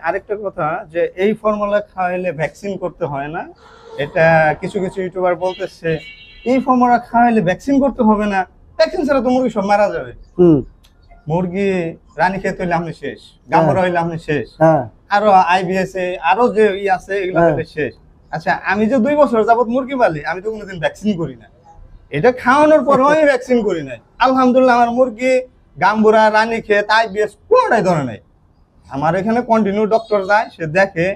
আরেকটা কথা যে এই ফর্মুলা খাওয়াইলে ভ্যাকসিন করতে হয় না, এটা কিছু কিছু ইউটিউবার বলতেছে এই ফর্মুলা খাওয়াইলে ভ্যাকসিন করতে হবে না, ভ্যাকসিন ছাড়া তো মুরগি সব মারা যাবে। মুরগি রানী খেতে হইলে আপনি শেষ, গাম্বরা হইলে আপনি শেষ, আরো আইবিএস আরো যে আছে এগুলো হইলে শেষ। আচ্ছা, আমি যে 2 বছর যাবত মুরগি পালি, আমি তো কোনোদিন ভ্যাকসিন করি না। এটা খাওয়ানোর পর আমি ভ্যাকসিন করি নাই। আলহামদুলিল্লাহ আমার মুরগি গাম্বুরা রানী খেত আইবিএস কোনোটাই ধরে নাই। আমার এখানে কন্টিনিউ ডক্টর যায়, সে দেখে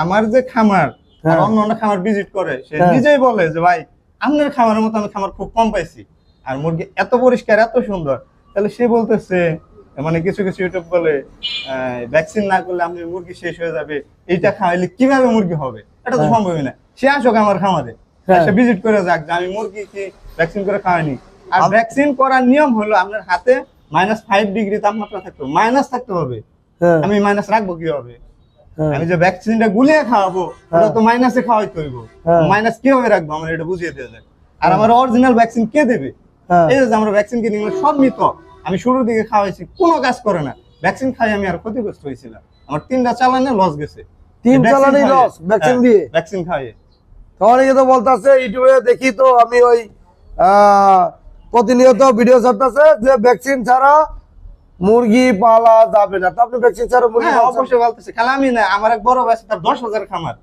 আমার যে খামার আর অন্য অন্য খামার ভিজিট করে, সে নিজেই বলে যে ভাই আপনার খামারের মতো আমি খামার খুব কম পাইছি, আর মুরগি এত পরিষ্কার এত সুন্দর। তাহলে সে বলতেছে মানে কিছু কিছু ইউটিউব বলে ভ্যাকসিন না করলে আপনি মুরগি শেষ হয়ে যাবে, এইটা খাওয়াইলে কিভাবে মুরগি হবে, এটা তো সম্ভবই না। সে আসুক আমার খামারে, সে ভিজিট করে যাক যে আমি মুরগি কি ভ্যাকসিন করে খাওয়াইনি। আর ভ্যাকসিন করার নিয়ম হলো আপনার হাতে -5 ডিগ্রি তাপমাত্রা থাকতে হবে, মাইনাস থাকতে হবে। আমি মাইনাস রাখবো কি হবে? আমি যে ভ্যাকসিনটা গুলিয়ে খাওয়াবো ওটা তো মাইনাসে খাওয়াইতে হইব, মাইনাস কিভাবে রাখবো আমার এটা বুঝিয়ে দেওয়া যায়। আর আমার অরিজিনাল ভ্যাকসিন কে দেবে? এই যে আমরা ভ্যাকসিন কিনে সব মিথ। আমি শুরুর দিকে খাওয়াইছি, কোনো কাজ করে না। ভ্যাকসিন খাই আমি আর ক্ষতিগ্রস্ত হয়েছিলাম, আমার 3টা চালানে লস গেছে। 3 চালানে লস ভ্যাকসিন দিয়ে, ভ্যাকসিন খাইয়ে। অনেকে তো বলতেছে ইউটিউবে দেখি তো আমি ওই প্রতিনিয়ত ভিডিও ছাড়তেছে যে ভ্যাকসিন ছাড়া মুরগি পালা যাবে না। তো আপনি ভ্যাকসিন ছাড়া মুরগি অবশ্যই বলতেছে। খালি আমি না, আমার এক বড় ভাই তার 10,000 খামার,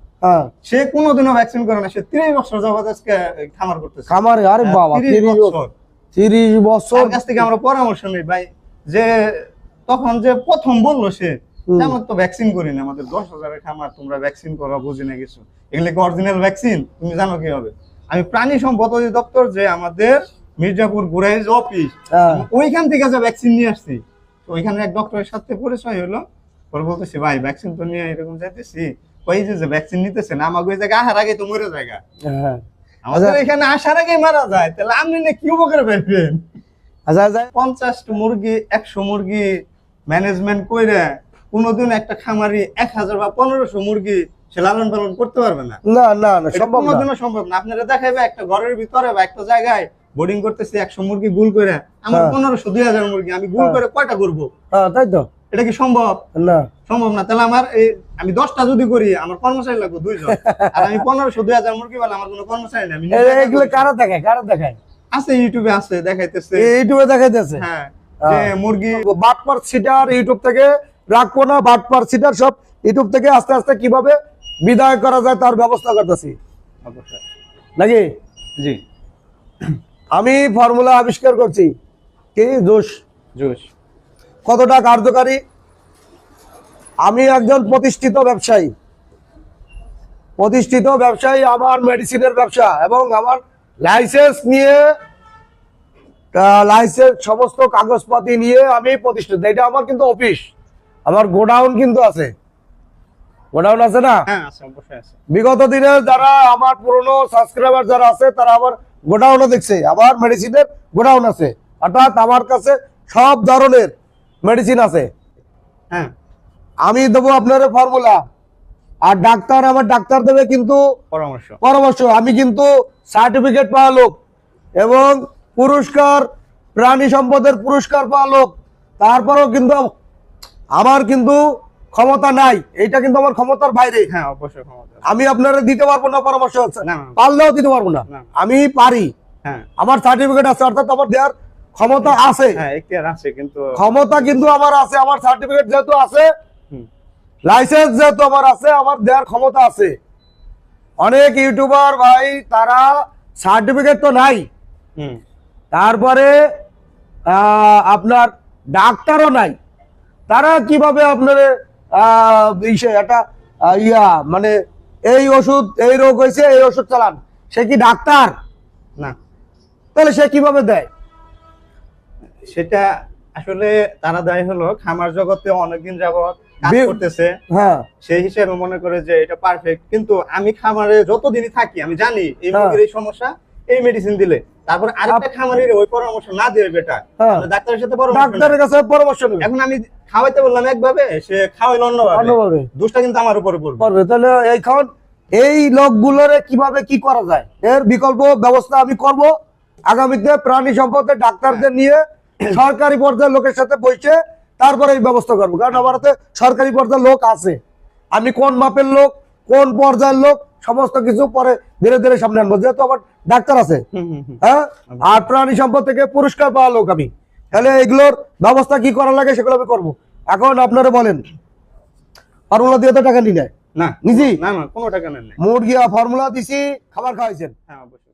সে কোনোদিনও ভ্যাকসিন করে না। সে 30 বছর যাবত আজকে খামার করতেছে। খামারে? আরে বাবা, 30 বছর কাছ থেকে আমরা পরামর্শ নিই ভাই, যে তখন যে প্রথম বললো সে আমার তো ভ্যাকসিন করি না, আমাদের 10,000 খামার, তোমরা ভ্যাকসিন করো, বুঝি না কিছু, এগুলো কি অরিজিনাল ভ্যাকসিন? তুমি জানো কি হবে? আমি প্রাণী সম্পদ অধিদপ্তর যে আমাদের মির্জাপুর গুরাইজ অফিস, ওইখান থেকে যে ভ্যাকসিন নিয়ে আসছি, ওইখানে এক ডক্টরের সাথে পরিচয় হলো। পরে বলতেছি ভাই ভ্যাকসিন তো নিয়ে এরকম যাইতেছি, ওই যে ভ্যাকসিন নিতেছেন আমাকে ওই জায়গায় আসার আগে তো মরে জায়গা, আমাদের এখানে আসার আগে মারা যায়, তাহলে আপনি না কি উপকার পাইবেন? 50 মুরগি 100 মুরগি ম্যানেজমেন্ট কইরা কোনদিন একটা খামারি 1000 বা 1500 মুরগি সে লালন পালন করতে পারবে না। না না না, সম্ভব না, কোনদিনও সম্ভব না। আপনারা দেখাইবে একটা ঘরের ভিতরে বা একটা জায়গায় বোর্ডিং করতেছি 100 মুরগি গুল করে, আমার 1500 2000 মুরগি আমি গুল করে কয়টা করব? তাই তো, এটা কি সম্ভব? না, সম্ভব না। তাহলে আমার আমি 10টা যদি করি আমার কর্মচারী লাগবে 2 জন, আর আমি 1500 2000 মুরগি বলে আমার কোনো কর্মচারী নাই। এগুলো কারা দেখায়? কারা দেখায়? আছে ইউটিউবে, আছে দেখাইতেছে, ইউটিউবে দেখাইতেছে। হ্যাঁ, যে মুরগি বাটপার সিটার ইউটিউব থেকে রাখবো না, বাটপার সিটার সব ইউটিউব থেকে আস্তে আস্তে কিভাবে বিদায় করা যায় তার ব্যবস্থা করতেছি নাকি? জি, আমি ফর্মুলা আবিষ্কার করছি, কি জোশ জোশ কতটা কার্যকারী। আমি একজন প্রতিষ্ঠিত ব্যবসায়ী, আমার মেডিসিনের ব্যবসা এবং আমার লাইসেন্স নিয়ে, লাইসেন্স সমস্ত কাগজপাতি নিয়ে আমি প্রতিষ্ঠিত। এটা আমার কিন্তু অফিস, আমার গোডাউন কিন্তু আছে, গোডাউন আছে না? হ্যাঁ আছে, অবশ্যই আছে। বিগত দিনে যারা আমার পুরনো সাবস্ক্রাইবার যারা আছে তারা আমার গোডাউনও দেখছে, আমার মেডিসিনের গোডাউন আছে, অর্থাৎ আমার কাছে সব ধরনের মেডিসিন আছে। হ্যাঁ, আমি দেবো আপনার ফর্মুলা, আর ডাক্তার আমার ডাক্তার দেবে কিন্তু পরামর্শ। আমি কিন্তু সার্টিফিকেট পাওয়া লোক এবং পুরস্কার, প্রাণী সম্পদের পুরস্কার পাওয়া লোক, তারপরেও কিন্তু আমার কিন্তু ক্ষমতা নাই, এটা কিন্তু আমার ক্ষমতার বাইরে। হ্যাঁ অবশ্যই ক্ষমতা, আমি আপনারা দিতে পারবো না পরামর্শ, পারলেও দিতে পারবো না, আমি পারি। হ্যাঁ, আমার সার্টিফিকেট আছে, অর্থাৎ আমার দেওয়ার ক্ষমতা আছে। হ্যাঁ এখতিয়ার আছে, কিন্তু ক্ষমতা কিন্তু আমার আছে, আমার সার্টিফিকেট যেহেতু আছে, লাইসেন্স যেহেতু আমার আছে, আমার দেওয়ার ক্ষমতা আছে। অনেক ইউটিউবার ভাই তারা সার্টিফিকেট তো নাই, তারপরে আপনার ডাক্তারও নাই, তারা কিভাবে আপনার একটা মানে এই ওষুধ, এই রোগ হয়েছে, এই ওষুধ চালান, সে কি ডাক্তার না? তাহলে সে কিভাবে দেয়? সেটা আসলে তারা দেয় হলো খামার জগতে অনেকদিন যাবত কাজ করতেছে, হ্যাঁ, সেই হিসেবে মনে করে যে এটা পারফেক্ট। কিন্তু আমি খামারে যতদিনই থাকি আমি জানি এই মুরগির এই সমস্যা, এই মেডিসিন দিলে, তারপর আরেকটা খামারের ওই পরামর্শ না দিয়ে বেটা ডাক্তারের সাথে পরামর্শ নেবে। এখন আমি খাওয়াইতে বললাম একভাবে, সে খাওয়াইল অন্যভাবে, দোষটা কিন্তু আমার উপরে পড়বে। তাহলে এই লোকগুলোরে কিভাবে কি করা যায়, এর বিকল্প ব্যবস্থা আমি করব। আগামীতে প্রাণী সম্পদের ডাক্তারদের নিয়ে সরকারি পর্যায়ের লোকের সাথে বসে তারপরে এই ব্যবস্থা করবো, কারণ আমার হাতে সরকারি পর্যায়ের লোক আছে। আমি কোন মাপের লোক, কোন পর্যায়ের লোক, সমস্ত কিছু পরে ধীরে ধীরে সামনে আনবো, যেহেতু আমার ডাক্তার আছে। হ্যাঁ, আর প্রাণী সম্পদ থেকে পুরস্কার পাওয়া লোক আমি, তাহলে এগুলোর ব্যবস্থা কি করা লাগে সেগুলো আমি করবো। এখন আপনারা বলেন, ফর্মুলা দিয়ে তো টাকা নি নেয় না নিজি, না না কোনো টাকা নেন নাই। মুরগি ফর্মুলা দিছি, খাবার খাওয়াইছেন। হ্যাঁ অবশ্যই।